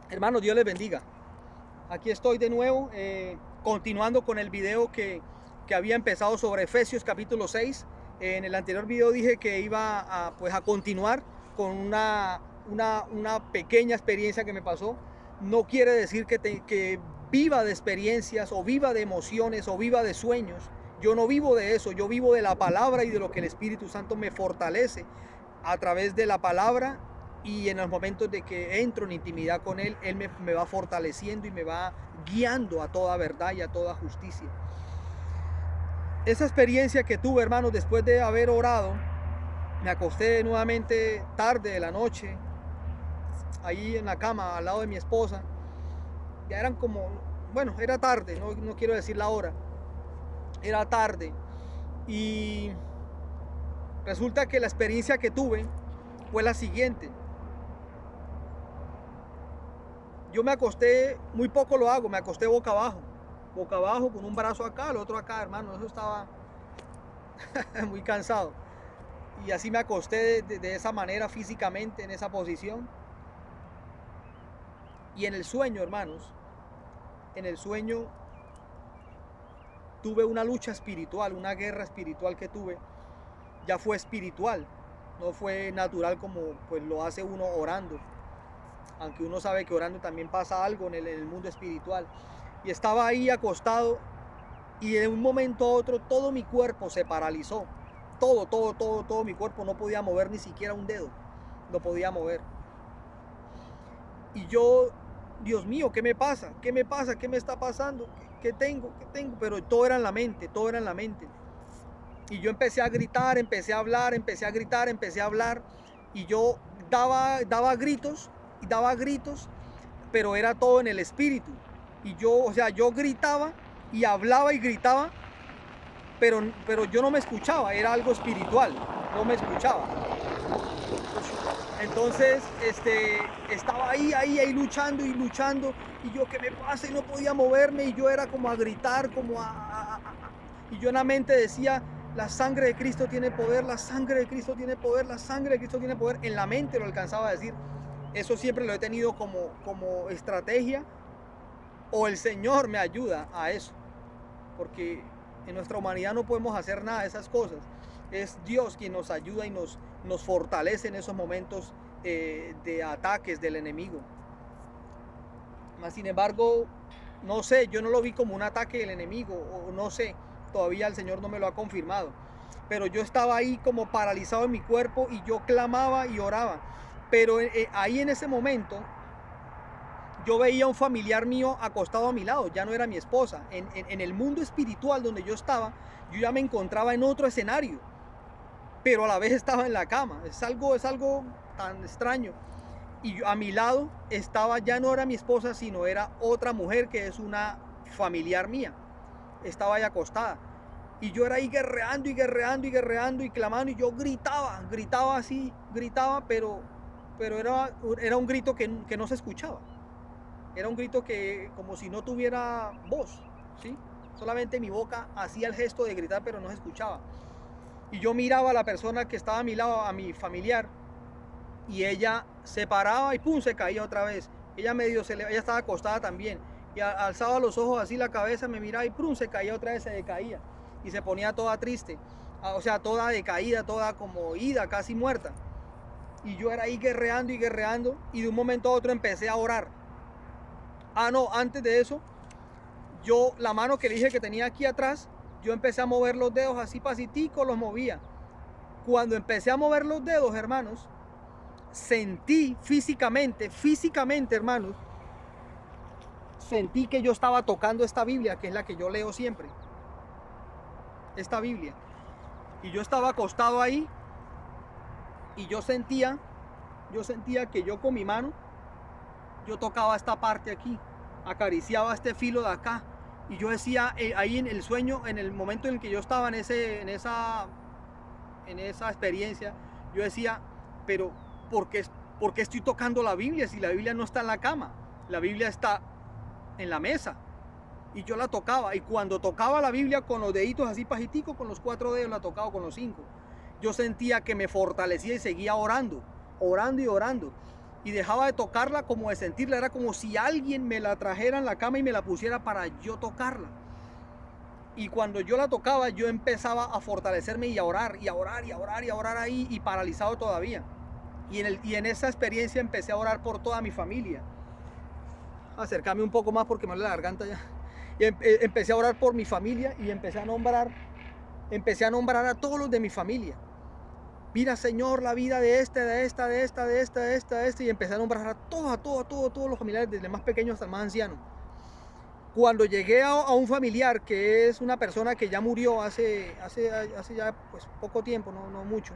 Hermanos, Dios les bendiga. Aquí estoy de nuevo, continuando con el video que había empezado sobre Efesios capítulo 6. En el anterior video dije que iba a continuar con una pequeña experiencia que me pasó. No quiere decir que viva de experiencias o viva de emociones o viva de sueños. Yo no vivo de eso, yo vivo de la palabra y de lo que el Espíritu Santo me fortalece a través de la palabra, y en los momentos de que entro en intimidad con Él, Él me va fortaleciendo y me va guiando a toda verdad y a toda justicia. Esa experiencia que tuve, hermanos, después de haber orado, me acosté nuevamente tarde de la noche, ahí en la cama al lado de mi esposa. Ya eran como, bueno, era tarde, no quiero decir la hora, era tarde. Y resulta que la experiencia que tuve fue la siguiente. Yo me acosté, muy poco lo hago, me acosté boca abajo con un brazo acá, el otro acá, hermano. Eso estaba muy cansado. Y así me acosté de esa manera físicamente, en esa posición. Y en el sueño, hermanos, en el sueño tuve una lucha espiritual, una guerra espiritual que tuve. Ya fue espiritual, no fue natural como pues lo hace uno orando. Aunque uno sabe que orando también pasa algo en el mundo espiritual. Y estaba ahí acostado, y de un momento a otro todo mi cuerpo se paralizó. Todo mi cuerpo no podía mover ni siquiera un dedo. No podía mover. Y yo, Dios mío, ¿qué me pasa? ¿Qué me pasa? ¿Qué me está pasando? ¿Qué tengo? ¿Qué tengo? Pero todo era en la mente, todo era en la mente. Y yo empecé a gritar, empecé a hablar, empecé a gritar, empecé a hablar. Y yo daba gritos y daba gritos, pero era todo en el espíritu. Y yo, o sea, yo gritaba y hablaba y gritaba, pero yo no me escuchaba, era algo espiritual, no me escuchaba. Entonces, estaba ahí luchando y luchando, y yo, ¿qué me pasa? Y no podía moverme, y yo era como a gritar, y yo en la mente decía, la sangre de Cristo tiene poder, la sangre de Cristo tiene poder, la sangre de Cristo tiene poder. En la mente lo alcanzaba a decir. Eso siempre lo he tenido como estrategia, o el Señor me ayuda a eso, porque en nuestra humanidad no podemos hacer nada de esas cosas. Es Dios quien nos ayuda y nos fortalece en esos momentos de ataques del enemigo. Mas, sin embargo, no sé, yo no lo vi como un ataque del enemigo, o no sé, todavía el Señor no me lo ha confirmado. Pero yo estaba ahí como paralizado en mi cuerpo, y yo clamaba y oraba. Pero ahí en ese momento yo veía a un familiar mío acostado a mi lado, ya no era mi esposa. En el mundo espiritual donde yo estaba, yo ya me encontraba en otro escenario, pero a la vez estaba en la cama. Es algo tan extraño. Y a mi lado estaba, ya no era mi esposa, sino era otra mujer que es una familiar mía. Estaba ahí acostada. Y yo era ahí guerreando y guerreando y guerreando y clamando, y yo gritaba así, pero era un grito que no se escuchaba. Era un grito que como si no tuviera voz, ¿sí? Solamente mi boca hacía el gesto de gritar, pero no se escuchaba. Y yo miraba a la persona que estaba a mi lado, a mi familiar, y ella se paraba y pum, se caía otra vez. Ella ella estaba acostada también, y alzaba los ojos así, la cabeza, me miraba y pum, se caía otra vez, se decaía, y se ponía toda triste, o sea, toda decaída, toda como ida, casi muerta. Y yo era ahí guerreando y guerreando, y de un momento a otro empecé a orar. No, antes de eso, yo la mano que le dije que tenía aquí atrás, yo empecé a mover los dedos así pasitico, los movía. Cuando empecé a mover los dedos, hermanos, sentí físicamente, hermanos, sentí que yo estaba tocando esta Biblia, que es la que yo leo siempre, esta Biblia. Y yo estaba acostado ahí, y yo sentía que yo con mi mano, yo tocaba esta parte aquí, acariciaba este filo de acá, y yo decía, ahí en el sueño, en el momento en el que yo estaba en esa experiencia, yo decía, pero ¿por qué estoy tocando la Biblia si la Biblia no está en la cama? La Biblia está en la mesa. Y yo la tocaba, y cuando tocaba la Biblia con los deditos así pajiticos, con los 4 dedos, la tocaba con los 5. Yo sentía que me fortalecía y seguía orando y orando. y dejaba de tocarla, como de sentirla. Era como si alguien me la trajera en la cama y me la pusiera para yo tocarla. Y cuando yo la tocaba, yo empezaba a fortalecerme y a orar, y a orar, y a orar, y a orar ahí, y paralizado todavía. Y en esa experiencia empecé a orar por toda mi familia. Acercarme un poco más porque me duele la garganta ya. Y empecé a orar por mi familia y empecé a nombrar a todos los de mi familia. Mira, Señor, la vida de esta, de esta, de esta, de esta, de esta, de esta. Y empecé a nombrar a todos los familiares, desde el más pequeño hasta el más anciano. Cuando llegué a un familiar que es una persona que ya murió hace ya pues poco tiempo, no mucho.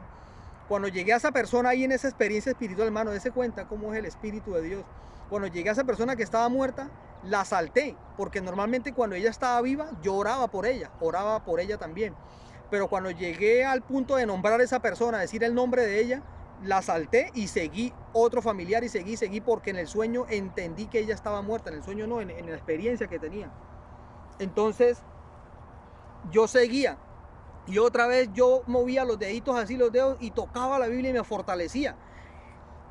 Cuando llegué a esa persona ahí en esa experiencia espiritual, hermano, dése cuenta cómo es el Espíritu de Dios. Cuando llegué a esa persona que estaba muerta, la salté, porque normalmente cuando ella estaba viva, yo oraba por ella también. Pero cuando llegué al punto de nombrar a esa persona, decir el nombre de ella, la salté y seguí otro familiar y seguí porque en el sueño entendí que ella estaba muerta, en el sueño no, en la experiencia que tenía. Entonces yo seguía y otra vez yo movía los deditos así, los dedos, y tocaba la Biblia y me fortalecía.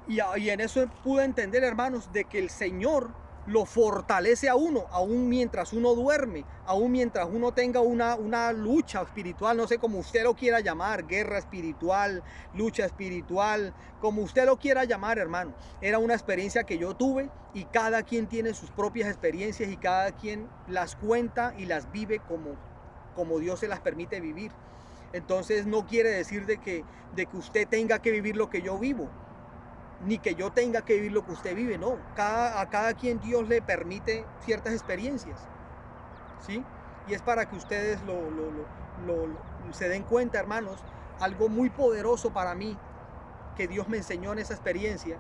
Y en eso pude entender, hermanos, de que el Señor lo fortalece a uno, aún mientras uno duerme, aún mientras uno tenga una lucha espiritual, no sé cómo usted lo quiera llamar, guerra espiritual, lucha espiritual, como usted lo quiera llamar, hermano. Era una experiencia que yo tuve y cada quien tiene sus propias experiencias y cada quien las cuenta y las vive como Dios se las permite vivir. Entonces no quiere decir de que usted tenga que vivir lo que yo vivo, ni que yo tenga que vivir lo que usted vive, no. A cada quien Dios le permite ciertas experiencias, ¿sí? Y es para que ustedes se den cuenta, hermanos, algo muy poderoso para mí que Dios me enseñó en esa experiencia,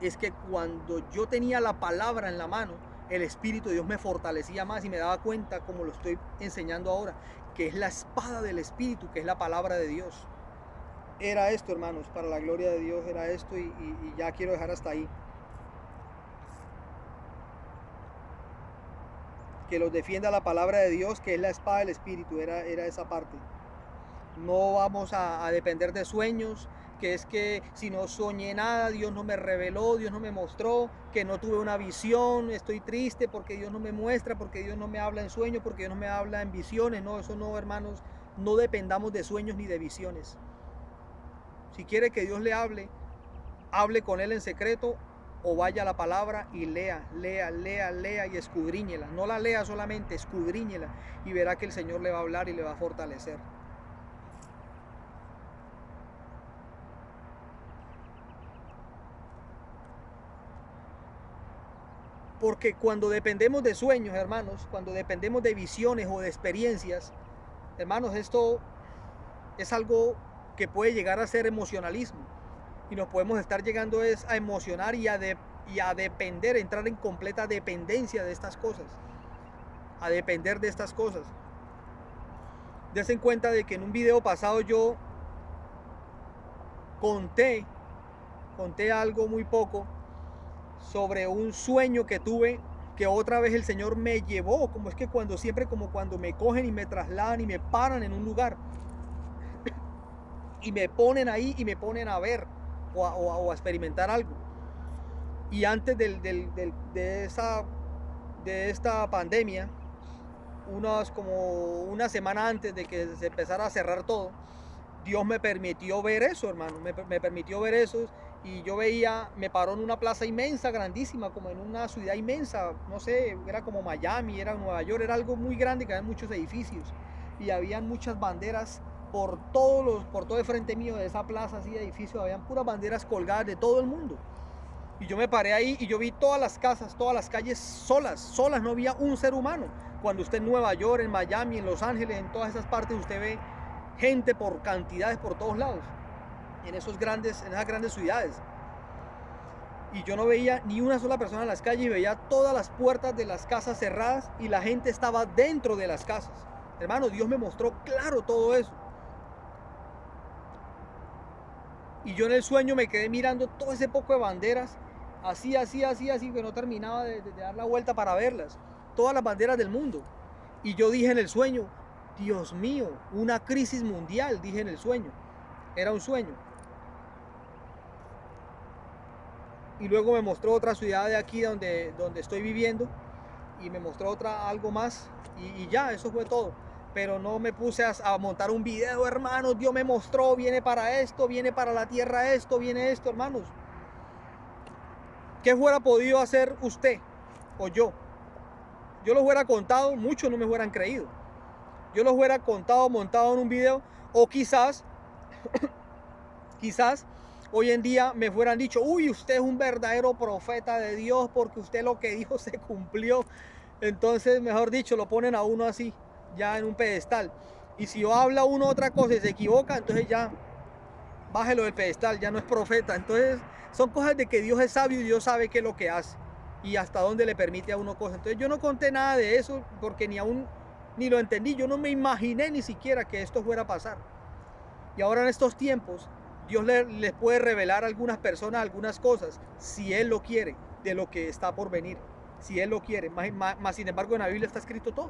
es que cuando yo tenía la palabra en la mano, el Espíritu de Dios me fortalecía más y me daba cuenta, como lo estoy enseñando ahora, que es la espada del Espíritu, que es la palabra de Dios. Era esto, hermanos, para la gloria de Dios era esto, y ya quiero dejar hasta ahí. Que los defienda la palabra de Dios, que es la espada del Espíritu, era esa parte. No vamos a depender de sueños, que es que si no soñé nada, Dios no me reveló, Dios no me mostró, que no tuve una visión, estoy triste porque Dios no me muestra, porque Dios no me habla en sueños, porque Dios no me habla en visiones. No, eso no, hermanos, no dependamos de sueños ni de visiones. Si quiere que Dios le hable, hable con Él en secreto, o vaya a la palabra y lea y escudriñela. No la lea solamente, escudriñela, y verá que el Señor le va a hablar y le va a fortalecer. Porque cuando dependemos de sueños, hermanos, cuando dependemos de visiones o de experiencias, hermanos, esto es algo que puede llegar a ser emocionalismo, y nos podemos estar llegando a emocionar y a depender, entrar en completa dependencia de estas cosas, a depender de estas cosas. Dense cuenta de que en un video pasado yo conté algo muy poco sobre un sueño que tuve, que otra vez el Señor me llevó, como es que siempre como cuando me cogen y me trasladan y me paran en un lugar y me ponen ahí y me ponen a ver o a experimentar algo. Y antes de esta pandemia, como una semana antes de que se empezara a cerrar todo, Dios me permitió ver eso, hermano, me permitió ver eso. Y yo me paró en una plaza inmensa, grandísima, como en una ciudad inmensa, no sé, era como Miami, era Nueva York, era algo muy grande, que había muchos edificios y habían muchas banderas por todo el frente mío de esa plaza, así de edificios, habían puras banderas colgadas de todo el mundo. Y yo me paré ahí y yo vi todas las casas, todas las calles solas, no había un ser humano. Cuando usted en Nueva York, en Miami, en Los Ángeles, en todas esas partes, usted ve gente por cantidades por todos lados, en esas grandes ciudades. Y yo no veía ni una sola persona en las calles, y veía todas las puertas de las casas cerradas y la gente estaba dentro de las casas. Hermano, Dios me mostró claro todo eso. Y yo en el sueño me quedé mirando todo ese poco de banderas, así, que no terminaba de dar la vuelta para verlas. Todas las banderas del mundo. Y yo dije en el sueño, Dios mío, una crisis mundial, dije en el sueño. Era un sueño. y luego me mostró otra ciudad de aquí donde estoy viviendo, y me mostró algo más, y ya, eso fue todo. Pero no me puse a montar un video, hermanos, Dios me mostró, viene para esto, viene para la tierra esto, viene esto, hermanos. ¿Qué fuera podido hacer usted o yo? Yo lo hubiera contado, muchos no me hubieran creído. Yo lo hubiera contado, montado en un video, o quizás hoy en día me fueran dicho, uy, usted es un verdadero profeta de Dios porque usted lo que dijo se cumplió. Entonces, mejor dicho, lo ponen a uno así, ya en un pedestal. Y si habla uno otra cosa y se equivoca, entonces ya bájelo del pedestal, ya no es profeta. Entonces, son cosas de que Dios es sabio y Dios sabe qué es lo que hace y hasta dónde le permite a uno cosas. Entonces, yo no conté nada de eso porque ni lo entendí. Yo no me imaginé ni siquiera que esto fuera a pasar. Y ahora en estos tiempos, Dios les puede revelar a algunas personas algunas cosas, si Él lo quiere, de lo que está por venir. Si Él lo quiere. Más sin embargo, en la Biblia está escrito todo.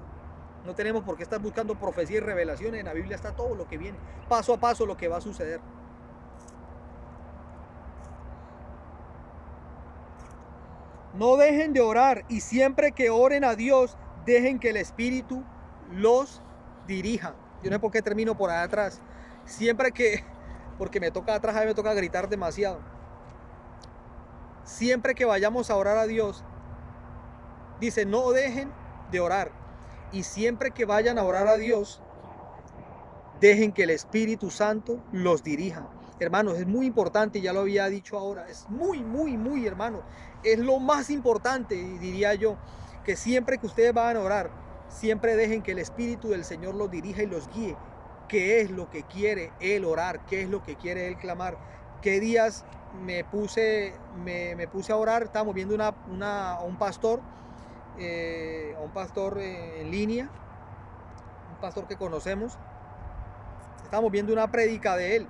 No tenemos por qué estar buscando profecía y revelaciones. En la Biblia está todo lo que viene, paso a paso lo que va a suceder. No dejen de orar, y siempre que oren a Dios, dejen que el Espíritu los dirija. Yo no sé por qué termino por allá atrás. Siempre que, porque me toca atrás, a mí me toca gritar demasiado. Siempre que vayamos a orar a Dios, dice, no dejen de orar. Y siempre que vayan a orar a Dios, dejen que el Espíritu Santo los dirija. Hermanos, es muy importante, ya lo había dicho ahora, es muy, hermano. Es lo más importante, diría yo, que siempre que ustedes van a orar, siempre dejen que el Espíritu del Señor los dirija y los guíe. ¿Qué es lo que quiere Él orar? ¿Qué es lo que quiere Él clamar? ¿Qué días me puse a orar? Estábamos viendo a un pastor en línea, un pastor que conocemos. Estábamos viendo una prédica de él.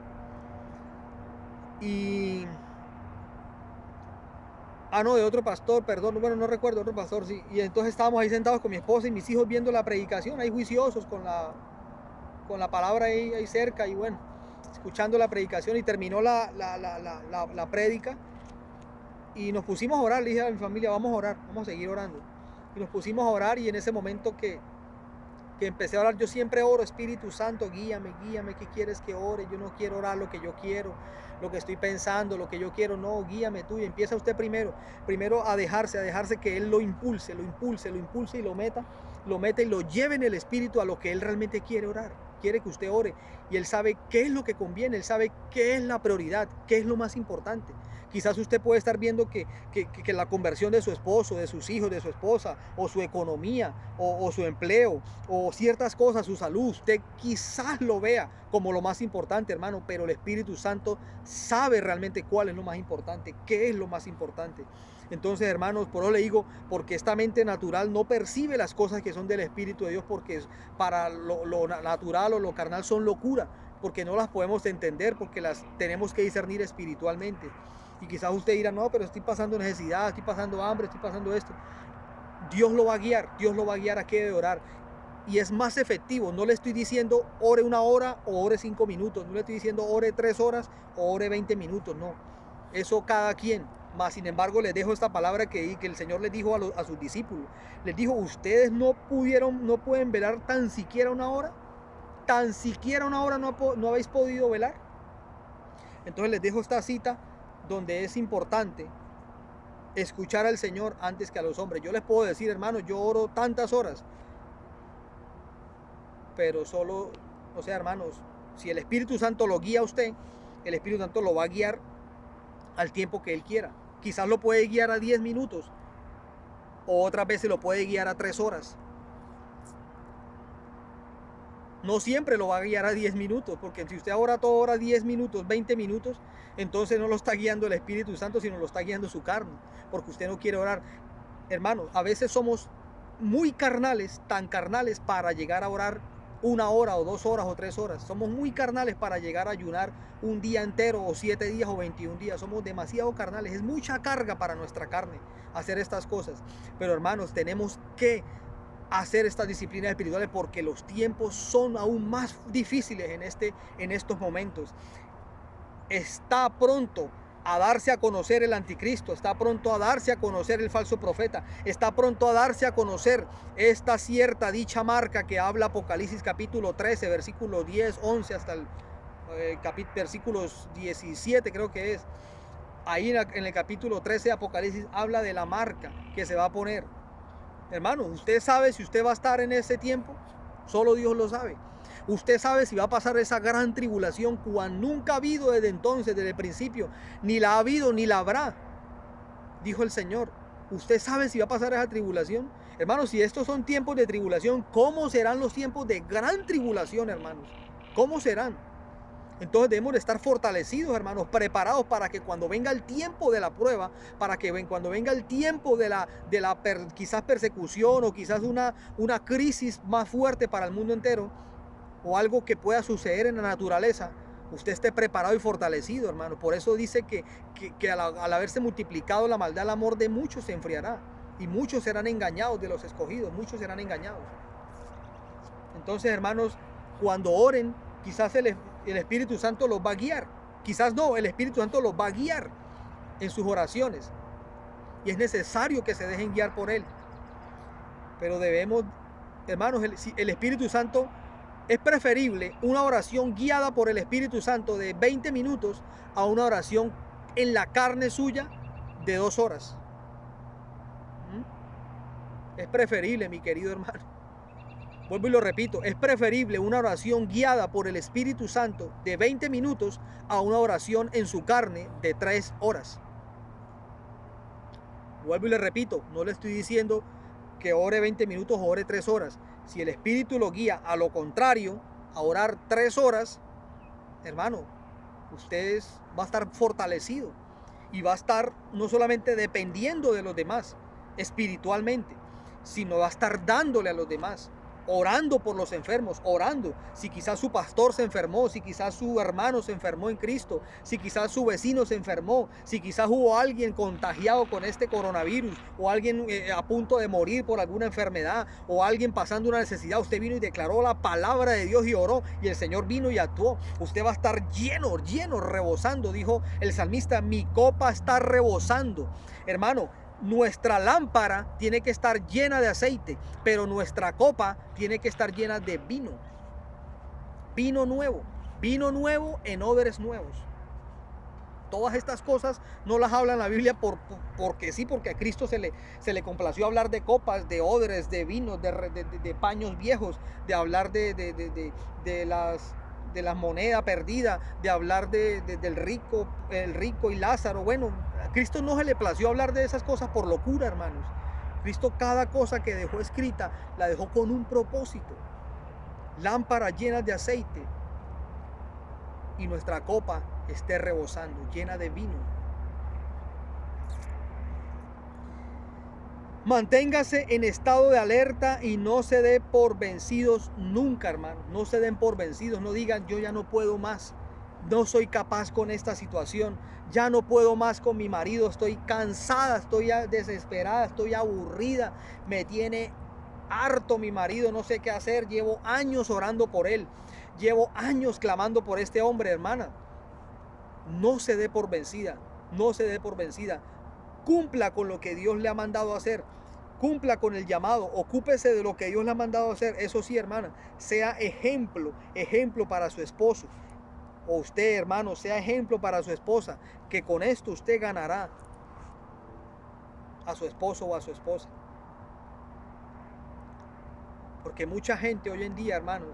No, de otro pastor, perdón, bueno, no recuerdo, otro pastor, sí. Y entonces estábamos ahí sentados con mi esposa y mis hijos viendo la predicación, ahí juiciosos con la palabra ahí cerca, y bueno, escuchando la predicación, y terminó la prédica y nos pusimos a orar. Le dije a mi familia, vamos a orar, vamos a seguir orando. Y nos pusimos a orar, y en ese momento que empecé a orar, yo siempre oro, Espíritu Santo, guíame, ¿qué quieres que ore? Yo no quiero orar lo que yo quiero, lo que estoy pensando, lo que yo quiero, no, guíame tú. Y empieza usted primero a dejarse que Él lo impulse y lo meta y lo lleve en el Espíritu a lo que Él realmente quiere orar. Quiere que usted ore, y Él sabe qué es lo que conviene, Él sabe qué es la prioridad, qué es lo más importante. Quizás usted puede estar viendo que la conversión de su esposo, de sus hijos, de su esposa, o su economía, o su empleo, o ciertas cosas, su salud, usted quizás lo vea como lo más importante, hermano, pero el Espíritu Santo sabe realmente cuál es lo más importante, qué es lo más importante. Entonces, hermanos, por eso le digo, porque esta mente natural no percibe las cosas que son del Espíritu de Dios, porque para lo natural o lo carnal son locura, porque no las podemos entender, porque las tenemos que discernir espiritualmente. Y quizás usted dirá, no, pero estoy pasando necesidad, estoy pasando hambre, estoy pasando esto. Dios lo va a guiar a qué de orar. Y es más efectivo. No le estoy diciendo ore 1 hora o ore 5 minutos. No le estoy diciendo ore 3 horas o ore 20 minutos. No. Eso cada quien. Más sin embargo, les dejo esta palabra que el Señor les dijo a sus discípulos. Les dijo, ustedes no pueden velar tan siquiera 1 hora. Tan siquiera 1 hora no habéis podido velar. Entonces les dejo esta cita, donde es importante escuchar al Señor antes que a los hombres. Yo les puedo decir, hermano, yo oro tantas horas, pero solo, o sea, hermanos, si el Espíritu Santo lo guía a usted, el Espíritu Santo lo va a guiar al tiempo que Él quiera. Quizás lo puede guiar a 10 minutos, o otras veces lo puede guiar a 3 horas. No siempre lo va a guiar a 10 minutos, porque si usted ora toda hora 10 minutos, 20 minutos, entonces no lo está guiando el Espíritu Santo, sino lo está guiando su carne, porque usted no quiere orar. Hermanos, a veces somos muy carnales, tan carnales para llegar a orar 1 hora o 2 horas o 3 horas. Somos muy carnales para llegar a ayunar un día entero o 7 días o 21 días. Somos demasiado carnales. Es mucha carga para nuestra carne hacer estas cosas. Pero hermanos, tenemos que hacer estas disciplinas espirituales, porque los tiempos son aún más difíciles en estos momentos. Está pronto a darse a conocer el anticristo, está pronto a darse a conocer el falso profeta, está pronto a darse a conocer esta cierta dicha marca que habla Apocalipsis capítulo 13, versículo 10, 11 hasta el versículos 17 creo que es. Ahí en el capítulo 13 de Apocalipsis habla de la marca que se va a poner. Hermano, usted sabe si usted va a estar en ese tiempo, solo Dios lo sabe. Usted sabe si va a pasar esa gran tribulación cual nunca ha habido desde entonces, desde el principio, ni la ha habido ni la habrá, dijo el Señor. Usted sabe si va a pasar esa tribulación. Hermanos, si estos son tiempos de tribulación, ¿cómo serán los tiempos de gran tribulación, hermanos? ¿Cómo serán? Entonces debemos de estar fortalecidos, hermanos, preparados para que cuando venga el tiempo de la prueba, para que cuando venga el tiempo de la quizás persecución o quizás una crisis más fuerte para el mundo entero, o algo que pueda suceder en la naturaleza, usted esté preparado y fortalecido, hermano. Por eso dice que al haberse multiplicado la maldad, el amor de muchos se enfriará. Y muchos serán engañados de los escogidos, muchos serán engañados. Entonces, hermanos, cuando oren, quizás el Espíritu Santo los va a guiar. Quizás no, el Espíritu Santo los va a guiar en sus oraciones. Y es necesario que se dejen guiar por Él. Pero debemos, hermanos, el Espíritu Santo... Es preferible una oración guiada por el Espíritu Santo de 20 minutos a una oración en la carne suya de 2 horas. Es preferible, mi querido hermano. Vuelvo y lo repito, es preferible una oración guiada por el Espíritu Santo de 20 minutos a una oración en su carne de 3 horas. Vuelvo y le repito, no le estoy diciendo que ore 20 minutos o ore 3 horas. Si el Espíritu lo guía a lo contrario, a orar 3 horas, hermano, usted va a estar fortalecido y va a estar no solamente dependiendo de los demás espiritualmente, sino va a estar dándole a los demás, orando por los enfermos, orando. Si quizás su pastor se enfermó, si quizás su hermano se enfermó en Cristo, si quizás su vecino se enfermó, si quizás hubo alguien contagiado con este coronavirus, o alguien a punto de morir por alguna enfermedad, o alguien pasando una necesidad, usted vino y declaró la palabra de Dios y oró, y el Señor vino y actuó. Usted va a estar lleno, rebosando, dijo el salmista, mi copa está rebosando. Hermano, nuestra lámpara tiene que estar llena de aceite, pero nuestra copa tiene que estar llena de vino. Vino nuevo en odres nuevos. Todas estas cosas no las habla en la Biblia porque sí, porque a Cristo se le complació hablar de copas, de odres, de vinos, de paños viejos, de hablar de la moneda perdida, de hablar del rico, el rico y Lázaro. Bueno, a Cristo no se le plació hablar de esas cosas por locura, hermanos. Cristo cada cosa que dejó escrita la dejó con un propósito. Lámparas llenas de aceite y nuestra copa esté rebosando, llena de vino. Manténgase en estado de alerta y no se dé por vencidos nunca, hermano. No se den por vencidos, no digan yo ya no puedo más, no soy capaz con esta situación, ya no puedo más con mi marido, estoy cansada, estoy desesperada, estoy aburrida, me tiene harto mi marido, no sé qué hacer, llevo años orando por él, llevo años clamando por este hombre, hermana. No se dé por vencida, no se dé por vencida. Cumpla con lo que Dios le ha mandado a hacer. Cumpla con el llamado. Ocúpese de lo que Dios le ha mandado a hacer. Eso sí, hermana, sea ejemplo para su esposo. O usted, hermano, sea ejemplo para su esposa. Que con esto usted ganará a su esposo o a su esposa. Porque mucha gente hoy en día, hermanos,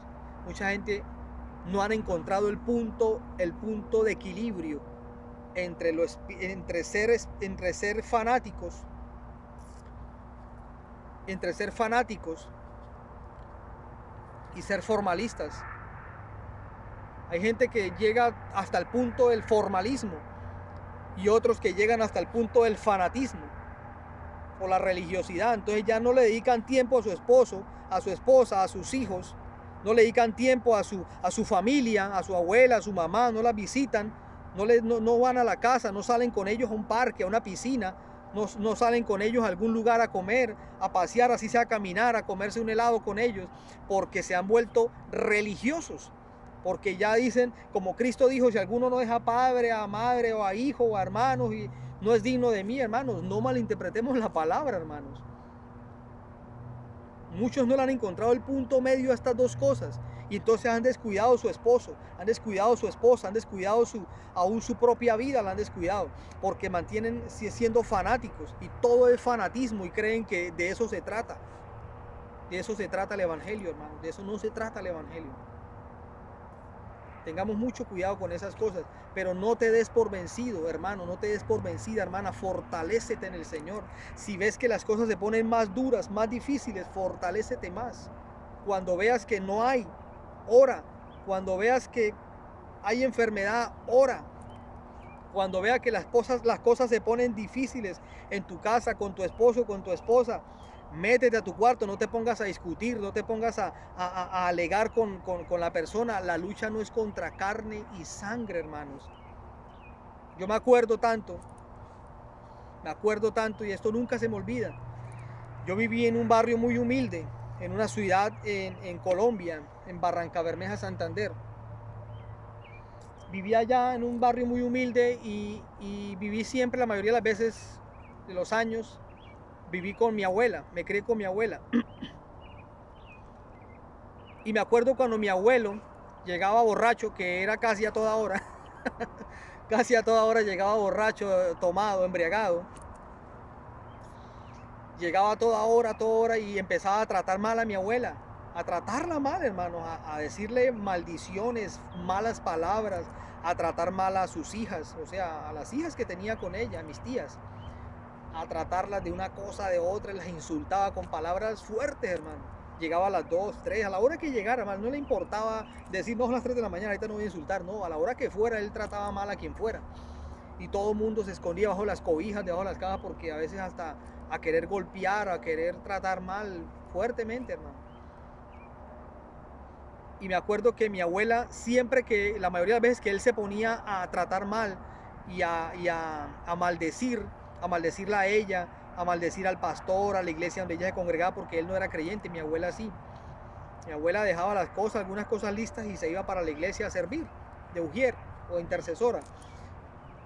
mucha gente no han encontrado el punto de equilibrio entre ser fanáticos y ser formalistas. Hay gente que llega hasta el punto del formalismo y otros que llegan hasta el punto del fanatismo o la religiosidad. Entonces ya no le dedican tiempo a su esposo, a su esposa, a sus hijos, no le dedican tiempo a su familia, a su abuela, a su mamá, no la visitan, no van a la casa, no salen con ellos a un parque, a una piscina, no salen con ellos a algún lugar a comer, a pasear, así sea a caminar, a comerse un helado con ellos, porque se han vuelto religiosos. Porque ya dicen, como Cristo dijo, si alguno no deja padre, a madre, o a hijo, o a hermanos, y no es digno de mí, hermanos. No malinterpretemos la palabra, hermanos. Muchos no le han encontrado el punto medio a estas dos cosas. Y entonces han descuidado a su esposo, han descuidado a su esposa, han descuidado aún su propia vida, la han descuidado. Porque mantienen siendo fanáticos. Y todo es fanatismo y creen que de eso se trata. De eso se trata el evangelio, hermanos. De eso no se trata el evangelio. Tengamos mucho cuidado con esas cosas, pero no te des por vencido, hermano, no te des por vencida, hermana, fortalécete en el Señor. Si ves que las cosas se ponen más duras, más difíciles, fortalécete más. Cuando veas que no hay, ora. Cuando veas que hay enfermedad, ora. Cuando veas que las cosas se ponen difíciles en tu casa, con tu esposo, con tu esposa, métete a tu cuarto, no te pongas a discutir, no te pongas a alegar con la persona. La lucha no es contra carne y sangre, hermanos. Yo me acuerdo tanto y esto nunca se me olvida. Yo viví en un barrio muy humilde, en una ciudad en Colombia, en Barrancabermeja, Santander. Viví allá en un barrio muy humilde y viví siempre, la mayoría de las veces de los años, viví con mi abuela, me crié con mi abuela. Y me acuerdo cuando mi abuelo llegaba borracho, que era casi a toda hora, casi a toda hora llegaba borracho, tomado, embriagado. Llegaba a toda hora y empezaba a tratar mal a mi abuela, a tratarla mal, hermano, a decirle maldiciones, malas palabras, a tratar mal a sus hijas, o sea, a las hijas que tenía con ella, mis tías, a tratarlas de una cosa, de otra, las insultaba con palabras fuertes, hermano. Llegaba a las 2, 3, a la hora que llegara, hermano, no le importaba decir, no, a las 3 de la mañana, ahorita no voy a insultar, no, a la hora que fuera, él trataba mal a quien fuera. Y todo el mundo se escondía bajo las cobijas, debajo de las cajas, porque a veces hasta a querer golpear, a querer tratar mal fuertemente, hermano. Y me acuerdo que mi abuela, siempre que, la mayoría de las veces que él se ponía a tratar mal y a maldecirla a ella, a maldecir al pastor, a la iglesia donde ella se congregaba, porque él no era creyente, mi abuela sí. Mi abuela dejaba las cosas, algunas cosas listas y se iba para la iglesia a servir, de ujier o de intercesora.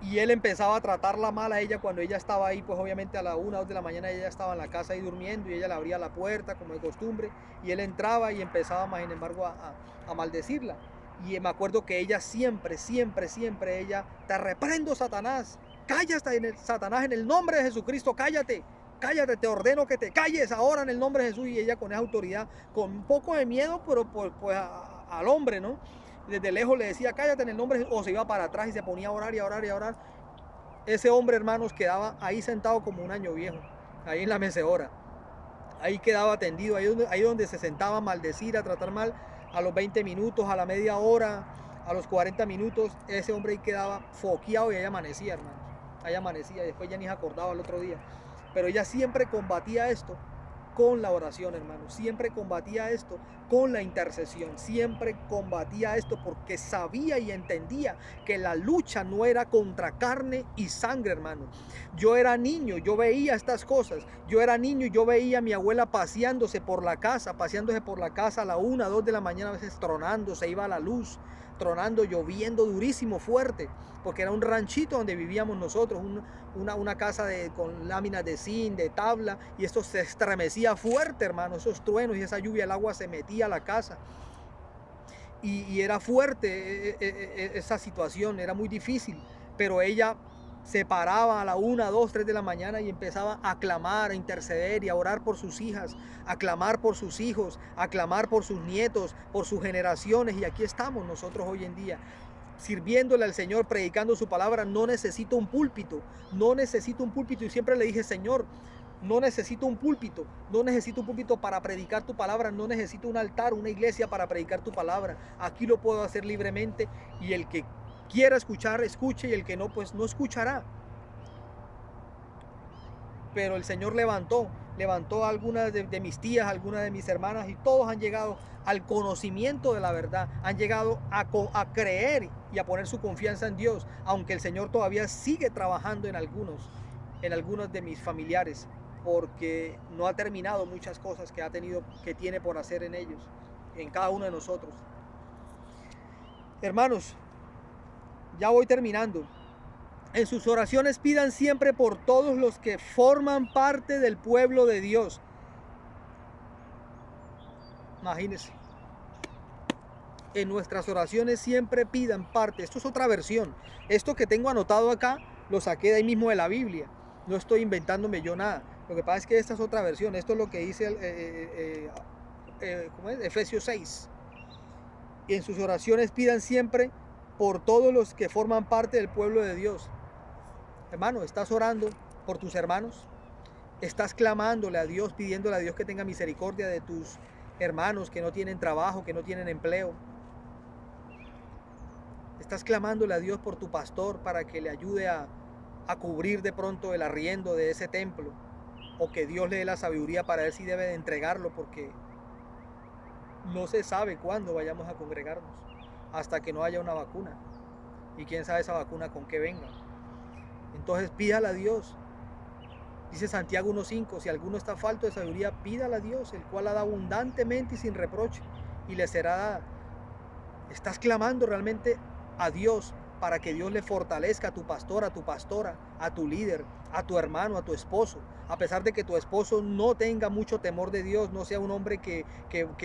Y él empezaba a tratarla mal a ella cuando ella estaba ahí, pues obviamente a la 1 o 2 de la mañana ella estaba en la casa ahí durmiendo y ella le abría la puerta como de costumbre y él entraba y empezaba, más sin embargo, a maldecirla. Y me acuerdo que ella siempre, ella, te reprendo, Satanás, cállate, Satanás, en el nombre de Jesucristo, cállate, cállate, te ordeno que te calles ahora en el nombre de Jesús. Y ella con esa autoridad, con un poco de miedo, pero pues al hombre, ¿no? Desde lejos le decía, cállate en el nombre de Jesús, o se iba para atrás y se ponía a orar y a orar y a orar. Ese hombre, hermanos, quedaba ahí sentado como un año viejo, ahí en la mecedora. Ahí quedaba tendido, ahí donde se sentaba a maldecir, a tratar mal. A los 20 minutos, a la media hora, a los 40 minutos, ese hombre ahí quedaba foqueado y ahí amanecía, hermanos. Ahí amanecía, y después ya ni se acordaba el otro día. Pero ella siempre combatía esto con la oración, hermano. Siempre combatía esto con la intercesión. Siempre combatía esto porque sabía y entendía que la lucha no era contra carne y sangre, hermano. Yo era niño, yo veía estas cosas. Yo era niño y yo veía a mi abuela paseándose por la casa a la 1, 2 de la mañana, a veces tronando, se iba a la luz, tronando, lloviendo durísimo, fuerte, porque era un ranchito donde vivíamos nosotros, una casa con láminas de zinc, de tabla, y esto se estremecía fuerte, hermano, esos truenos y esa lluvia, el agua se metía a la casa. Y era fuerte esa situación, era muy difícil, pero ella se paraba a la 1, 2, 3 de la mañana y empezaba a clamar, a interceder y a orar por sus hijas, a clamar por sus hijos, a clamar por sus nietos, por sus generaciones. Y aquí estamos nosotros hoy en día, sirviéndole al Señor, predicando su palabra. No necesito un púlpito, no necesito un púlpito. Y siempre le dije, Señor, no necesito un púlpito, no necesito un púlpito para predicar tu palabra, no necesito un altar, una iglesia para predicar tu palabra. Aquí lo puedo hacer libremente y el que quiera escuchar, escuche, y el que no, pues no escuchará. Pero el Señor levantó a algunas de mis tías, algunas de mis hermanas, y todos han llegado al conocimiento de la verdad, han llegado a creer y a poner su confianza en Dios, aunque el Señor todavía sigue trabajando en algunos de mis familiares, porque no ha terminado muchas cosas que tiene por hacer en ellos, en cada uno de nosotros. Hermanos, ya voy terminando. En sus oraciones pidan siempre por todos los que forman parte del pueblo de Dios. Imagínense. En nuestras oraciones siempre pidan parte. Esto es otra versión. Esto que tengo anotado acá lo saqué de ahí mismo de la Biblia. No estoy inventándome yo nada. Lo que pasa es que esta es otra versión. Esto es lo que dice ¿cómo es? Efesios 6. Y en sus oraciones pidan siempre por todos los que forman parte del pueblo de Dios. Hermano, ¿estás orando por tus hermanos? ¿Estás clamándole a Dios, pidiéndole a Dios que tenga misericordia de tus hermanos que no tienen trabajo, que no tienen empleo? ¿Estás clamándole a Dios por tu pastor para que le ayude a cubrir de pronto el arriendo de ese templo? O que Dios le dé la sabiduría para ver si debe de entregarlo, porque no se sabe cuándo vayamos a congregarnos hasta que no haya una vacuna. Y quién sabe esa vacuna con qué venga. Entonces pídale a Dios. Dice Santiago 1:5, si alguno está falto de sabiduría, pídale a Dios, el cual la da abundantemente y sin reproche, y le será dada. ¿Estás clamando realmente a Dios para que Dios le fortalezca a tu pastor, a tu pastora, a tu líder, a tu hermano, a tu esposo? A pesar de que tu esposo no tenga mucho temor de Dios, no sea un hombre que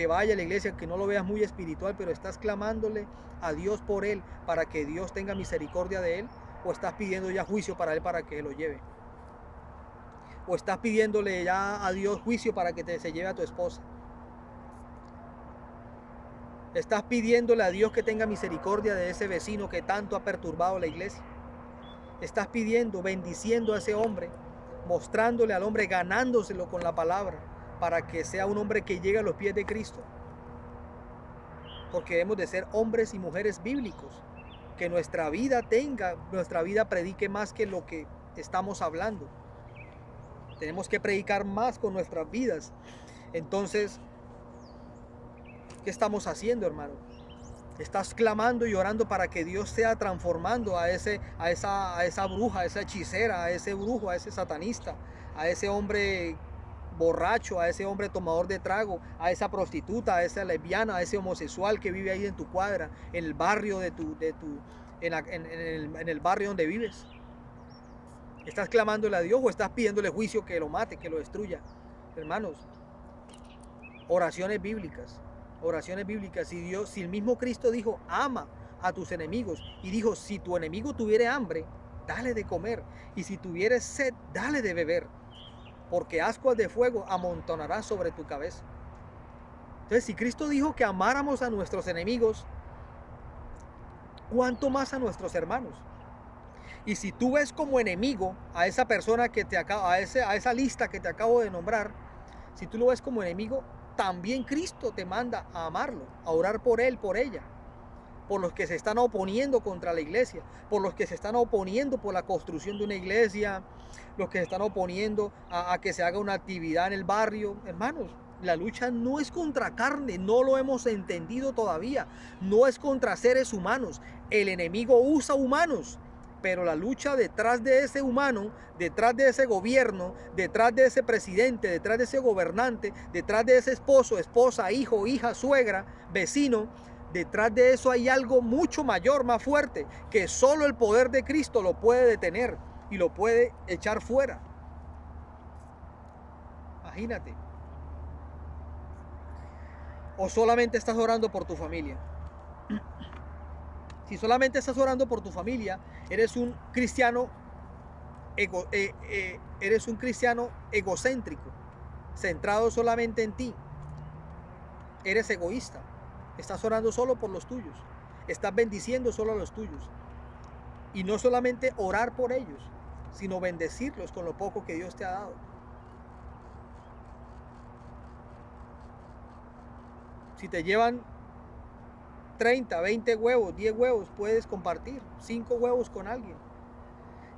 vaya a la iglesia, que no lo veas muy espiritual, pero estás clamándole a Dios por él, para que Dios tenga misericordia de él, o estás pidiendo ya juicio para él para que lo lleve. O estás pidiéndole ya a Dios juicio para que se lleve a tu esposa. Estás pidiéndole a Dios que tenga misericordia de ese vecino que tanto ha perturbado la iglesia. Estás pidiendo, bendiciendo a ese hombre, mostrándole al hombre, ganándoselo con la palabra, para que sea un hombre que llegue a los pies de Cristo. Porque debemos de ser hombres y mujeres bíblicos. Que nuestra vida predique más que lo que estamos hablando. Tenemos que predicar más con nuestras vidas. Entonces, ¿qué estamos haciendo, hermano? Estás clamando y orando para que Dios sea transformando a esa bruja, a esa hechicera, a ese brujo, a ese satanista, a ese hombre borracho, a ese hombre tomador de trago, a esa prostituta, a esa lesbiana, a ese homosexual que vive ahí en tu cuadra, en el barrio en el barrio donde vives. ¿Estás clamándole a Dios o estás pidiéndole juicio, que lo mate, que lo destruya? Hermanos, oraciones bíblicas. Oraciones bíblicas. Si el mismo Cristo dijo, ama a tus enemigos, y dijo, si tu enemigo tuviere hambre, dale de comer, y si tuviere sed, dale de beber, porque ascuas de fuego amontonará sobre tu cabeza. Entonces, si Cristo dijo que amáramos a nuestros enemigos, ¿cuánto más a nuestros hermanos? Y si tú ves como enemigo a esa persona a esa lista que te acabo de nombrar, si tú lo ves como enemigo, también Cristo te manda a amarlo, a orar por él, por ella, por los que se están oponiendo contra la iglesia, por los que se están oponiendo por la construcción de una iglesia, los que se están oponiendo a que se haga una actividad en el barrio. Hermanos, la lucha no es contra carne, no lo hemos entendido todavía, no es contra seres humanos. El enemigo usa humanos, pero la lucha detrás de ese humano, detrás de ese gobierno, detrás de ese presidente, detrás de ese gobernante, detrás de ese esposo, esposa, hijo, hija, suegra, vecino, detrás de eso hay algo mucho mayor, más fuerte, que solo el poder de Cristo lo puede detener y lo puede echar fuera. Imagínate. O solamente estás orando por tu familia. Si solamente estás orando por tu familia, eres un cristiano egocéntrico, centrado solamente en ti. Eres egoísta. Estás orando solo por los tuyos. Estás bendiciendo solo a los tuyos. Y no solamente orar por ellos, sino bendecirlos con lo poco que Dios te ha dado. Si te llevan 30, 20 huevos, 10 huevos, puedes compartir 5 huevos con alguien.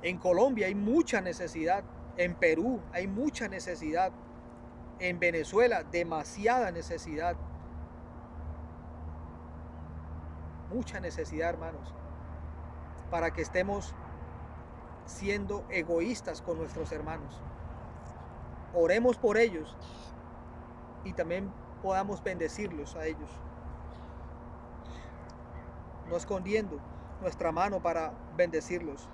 En Colombia hay mucha necesidad. En Perú hay mucha necesidad. En Venezuela, demasiada necesidad. Mucha necesidad, hermanos. Para que estemos siendo egoístas con nuestros hermanos. Oremos por ellos y también podamos bendecirlos a ellos. no escondiendo nuestra mano para bendecirlos.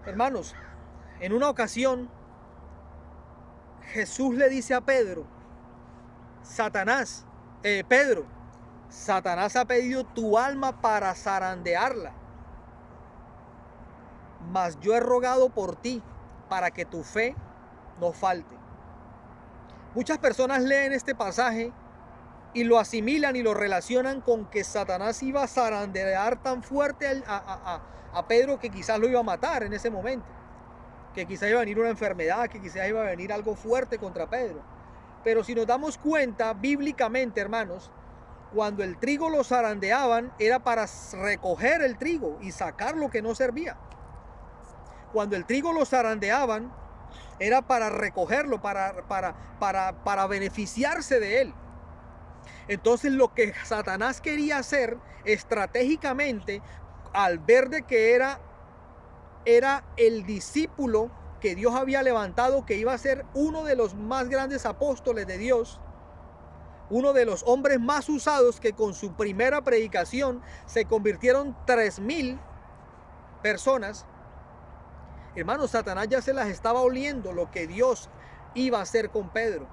Hermanos, en una ocasión Jesús le dice a Pedro, Pedro, Satanás ha pedido tu alma para zarandearla, mas yo he rogado por ti para que tu fe no falte. Muchas personas leen este pasaje y lo asimilan y lo relacionan con que Satanás iba a zarandear tan fuerte a Pedro que quizás lo iba a matar en ese momento, que quizás iba a venir una enfermedad, que quizás iba a venir algo fuerte contra Pedro. Pero si nos damos cuenta bíblicamente, hermanos, cuando el trigo lo zarandeaban era para recoger el trigo y sacar lo que no servía. Cuando el trigo lo zarandeaban era para recogerlo, para beneficiarse de él. Entonces lo que Satanás quería hacer estratégicamente, al ver de que era el discípulo que Dios había levantado, que iba a ser uno de los más grandes apóstoles de Dios, uno de los hombres más usados, que con su primera predicación se convirtieron 3,000 personas. Hermanos, Satanás ya se las estaba oliendo lo que Dios iba a hacer con Pedro.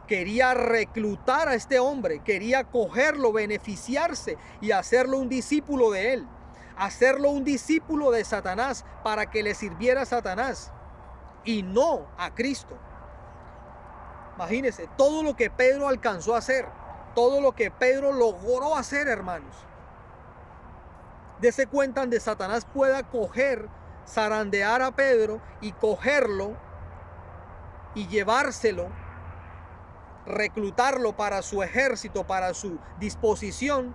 Quería reclutar a este hombre, quería cogerlo, beneficiarse y hacerlo un discípulo de él, hacerlo un discípulo de Satanás para que le sirviera a Satanás y no a Cristo. Imagínense todo lo que Pedro alcanzó a hacer, todo lo que Pedro logró hacer, hermanos. Dese cuenta de Satanás pueda zarandear a Pedro y cogerlo y llevárselo, reclutarlo para su ejército, para su disposición,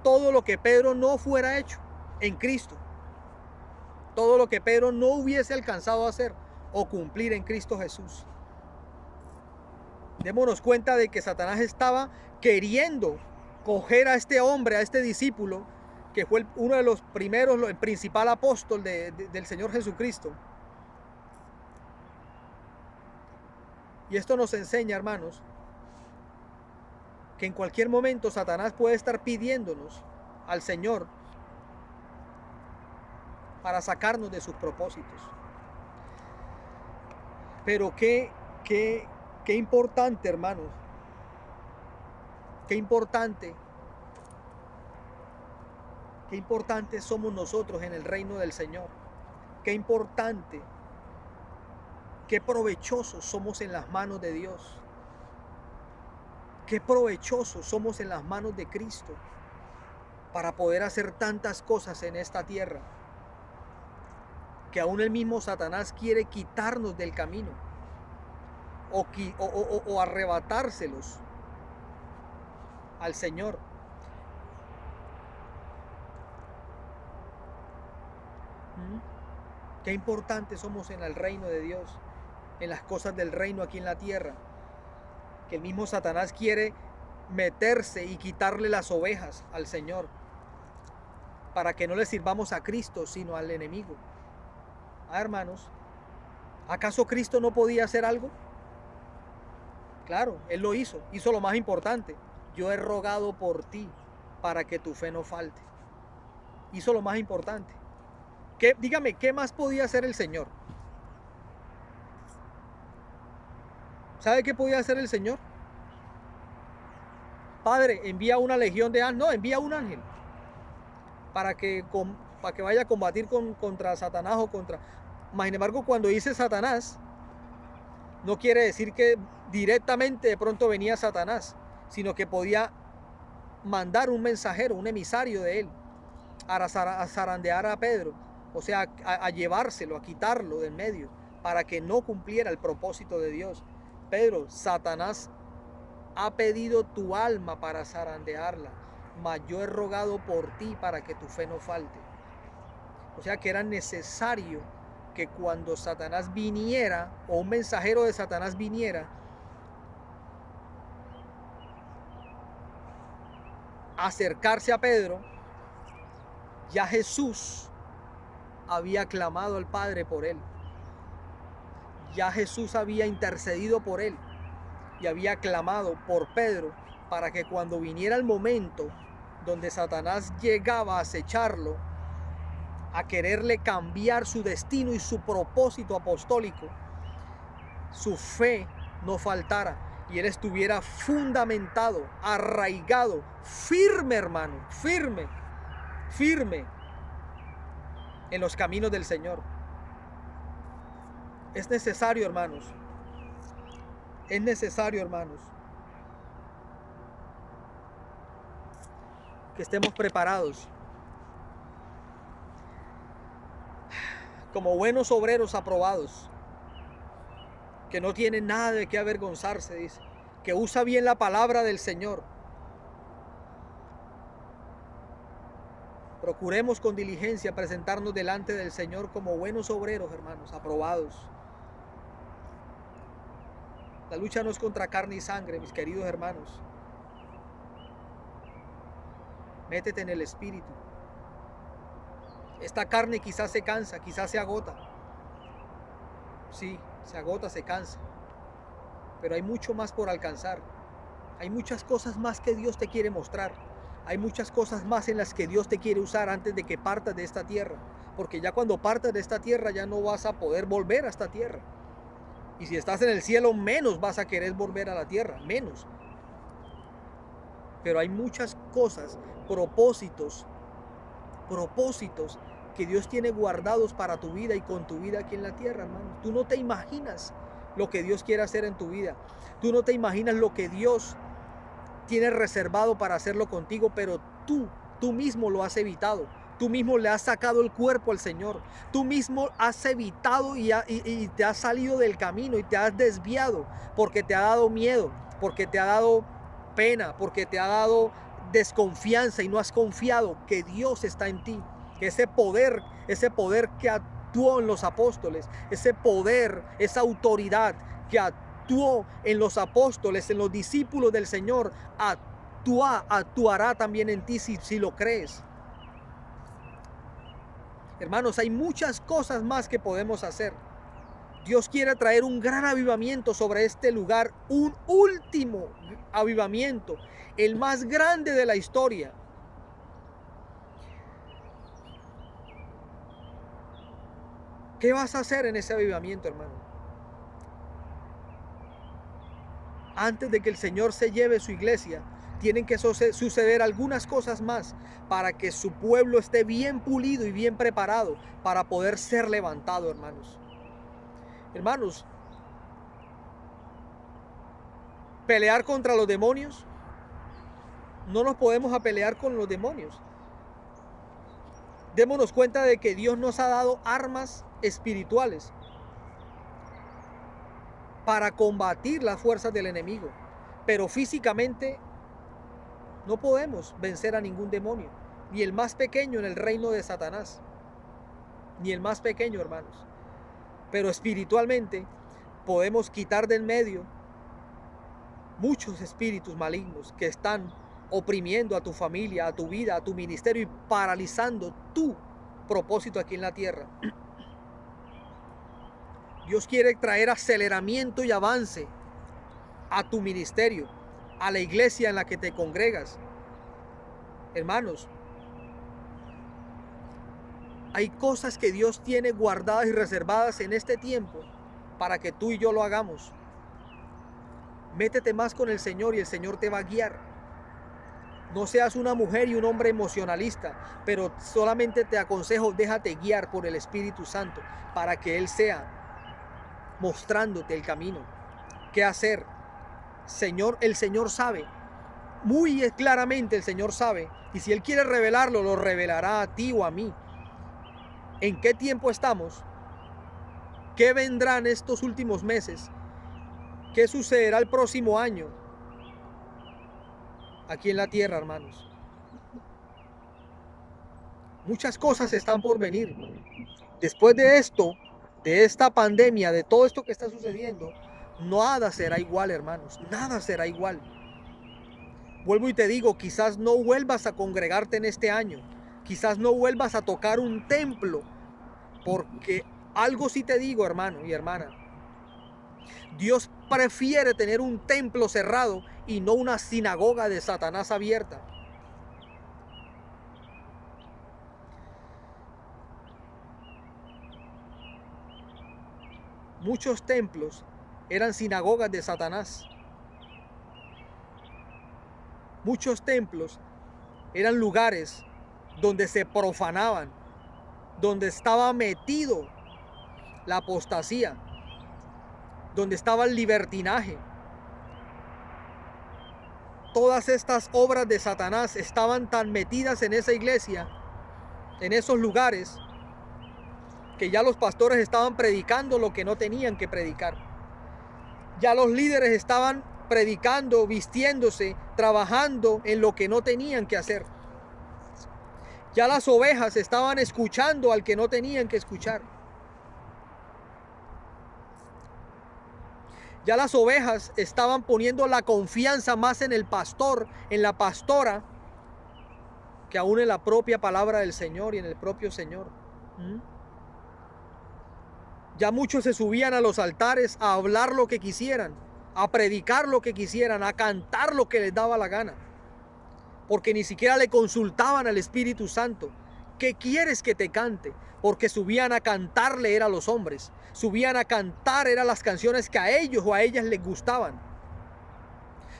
todo lo que Pedro no fuera hecho en Cristo, todo lo que Pedro no hubiese alcanzado a hacer o cumplir en Cristo Jesús. Démonos cuenta de que Satanás estaba queriendo coger a este hombre, a este discípulo, que fue uno de los primeros, el principal apóstol del Señor Jesucristo. Y esto nos enseña, hermanos, que en cualquier momento Satanás puede estar pidiéndonos al Señor para sacarnos de sus propósitos. Pero qué importante, hermanos, qué importante somos nosotros en el reino del Señor. Qué importante, qué provechosos somos en las manos de Dios. Qué provechosos somos en las manos de Cristo para poder hacer tantas cosas en esta tierra, que aún el mismo Satanás quiere quitarnos del camino o arrebatárselos al Señor. Qué importantes somos en el reino de Dios, en las cosas del reino aquí en la tierra, que el mismo Satanás quiere meterse y quitarle las ovejas al Señor para que no le sirvamos a Cristo sino al enemigo. Hermanos, ¿acaso Cristo no podía hacer algo? Claro, Él lo hizo lo más importante. Yo he rogado por ti para que tu fe no falte. Hizo lo más importante. Dígame, ¿qué más podía hacer el Señor? ¿Sabe qué podía hacer el Señor? Padre, envía una legión de ángeles. No, envía un ángel para que vaya a combatir contra Satanás o contra... Sin embargo, cuando dice Satanás, no quiere decir que directamente de pronto venía Satanás, sino que podía mandar un mensajero, un emisario de él, a zarandear a Pedro, o sea, a llevárselo, a quitarlo del medio, para que no cumpliera el propósito de Dios. Pedro, Satanás ha pedido tu alma para zarandearla, mas yo he rogado por ti para que tu fe no falte. O sea que era necesario que cuando Satanás viniera, o un mensajero de Satanás viniera a acercarse a Pedro, ya Jesús había clamado al Padre por él. Ya Jesús había intercedido por él. y había clamado por Pedro para que cuando viniera el momento donde Satanás llegaba a acecharlo, a quererle cambiar su destino y su propósito apostólico, su fe no faltara y él estuviera fundamentado, arraigado, firme, hermano, firme, firme en los caminos del Señor. Es necesario, hermanos, es necesario, hermanos, que estemos preparados como buenos obreros aprobados, que no tienen nada de qué avergonzarse, dice, que usa bien la palabra del Señor. Procuremos con diligencia presentarnos delante del Señor como buenos obreros, hermanos, aprobados. La lucha no es contra carne y sangre, mis queridos hermanos. Métete en el Espíritu. Esta carne quizás se cansa, quizás se agota. Sí, se agota, se cansa. Pero hay mucho más por alcanzar. Hay muchas cosas más que Dios te quiere mostrar. Hay muchas cosas más en las que Dios te quiere usar antes de que partas de esta tierra. Porque ya cuando partas de esta tierra ya no vas a poder volver a esta tierra. Y si estás en el cielo, menos vas a querer volver a la tierra, menos. Pero hay muchas cosas, propósitos que Dios tiene guardados para tu vida y con tu vida aquí en la tierra, hermano. Tú no te imaginas lo que Dios quiere hacer en tu vida. Tú no te imaginas lo que Dios tiene reservado para hacerlo contigo, pero tú mismo lo has evitado. Tú mismo le has sacado el cuerpo al Señor. Tú mismo has evitado y te has salido del camino y te has desviado porque te ha dado miedo, porque te ha dado pena, porque te ha dado desconfianza y no has confiado que Dios está en ti. Que ese poder que actuó en los apóstoles, ese poder, esa autoridad que actuó en los apóstoles, en los discípulos del Señor, actuará también en ti si lo crees. Hermanos, hay muchas cosas más que podemos hacer. Dios quiere traer un gran avivamiento sobre este lugar, un último avivamiento, el más grande de la historia. ¿Qué vas a hacer en ese avivamiento, hermano? Antes de que el Señor se lleve su iglesia, tienen que suceder algunas cosas más para que su pueblo esté bien pulido y bien preparado para poder ser levantado, hermanos. Hermanos, pelear contra los demonios, no nos podemos a pelear con los demonios. Démonos cuenta de que Dios nos ha dado armas espirituales para combatir las fuerzas del enemigo, pero físicamente no podemos vencer a ningún demonio, ni el más pequeño en el reino de Satanás, ni el más pequeño, hermanos. Pero espiritualmente podemos quitar del medio muchos espíritus malignos que están oprimiendo a tu familia, a tu vida, a tu ministerio y paralizando tu propósito aquí en la tierra. Dios quiere traer aceleramiento y avance a tu ministerio, a la iglesia en la que te congregas. Hermanos, hay cosas que Dios tiene guardadas y reservadas en este tiempo para que tú y yo lo hagamos. Métete más con el Señor y el Señor te va a guiar. No seas una mujer y un hombre emocionalista, pero solamente te aconsejo, déjate guiar por el Espíritu Santo para que Él sea mostrándote el camino. ¿Qué hacer? El Señor sabe. Muy claramente el Señor sabe. Y si Él quiere revelarlo, lo revelará a ti o a mí. ¿En qué tiempo estamos? ¿Qué vendrán estos últimos meses? ¿Qué sucederá el próximo año? Aquí en la tierra, hermanos. Muchas cosas están por venir. Después de esto, de esta pandemia, de todo esto que está sucediendo, nada será igual, hermanos. Nada será igual. Vuelvo y te digo, quizás no vuelvas a congregarte en este año. Quizás no vuelvas a tocar un templo. Porque algo sí te digo, hermano y hermana. Dios prefiere tener un templo cerrado y no una sinagoga de Satanás abierta. Muchos templos eran sinagogas de Satanás. Muchos templos eran lugares donde se profanaban, donde estaba metido la apostasía, donde estaba el libertinaje. Todas estas obras de Satanás estaban tan metidas en esa iglesia, en esos lugares, que ya los pastores estaban predicando lo que no tenían que predicar. Ya los líderes estaban predicando, vistiéndose, trabajando en lo que no tenían que hacer. Ya las ovejas estaban escuchando al que no tenían que escuchar. Ya las ovejas estaban poniendo la confianza más en el pastor, en la pastora, que aún en la propia palabra del Señor y en el propio Señor. Ya muchos se subían a los altares a hablar lo que quisieran, a predicar lo que quisieran, a cantar lo que les daba la gana, porque ni siquiera le consultaban al Espíritu Santo. ¿Qué quieres que te cante? Porque subían a cantarle era a los hombres, subían a cantar eran las canciones que a ellos o a ellas les gustaban.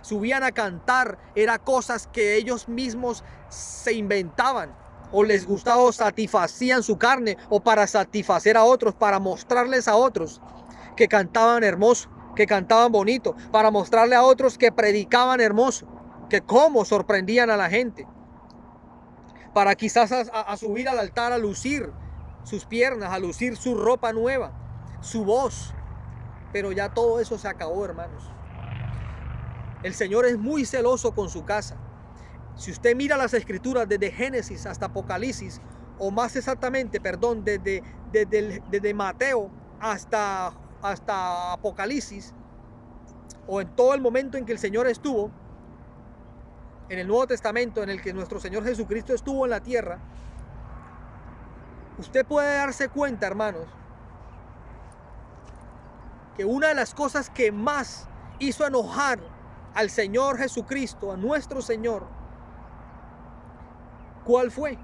Subían a cantar era cosas que ellos mismos se inventaban o les gustaba o satisfacían su carne o para satisfacer a otros, para mostrarles a otros que cantaban hermoso, que cantaban bonito, para mostrarle a otros que predicaban hermoso, que cómo sorprendían a la gente, para quizás a subir al altar a lucir sus piernas, a lucir su ropa nueva, su voz. Pero ya todo eso se acabó, hermanos. El Señor es muy celoso con su casa. Si usted mira las escrituras desde Génesis hasta Apocalipsis, o más exactamente, perdón, desde Mateo hasta Apocalipsis, o en todo el momento en que el Señor estuvo, en el Nuevo Testamento, en el que nuestro Señor Jesucristo estuvo en la tierra, usted puede darse cuenta, hermanos, que una de las cosas que más hizo enojar al Señor Jesucristo, a nuestro Señor, ¿cuál fue?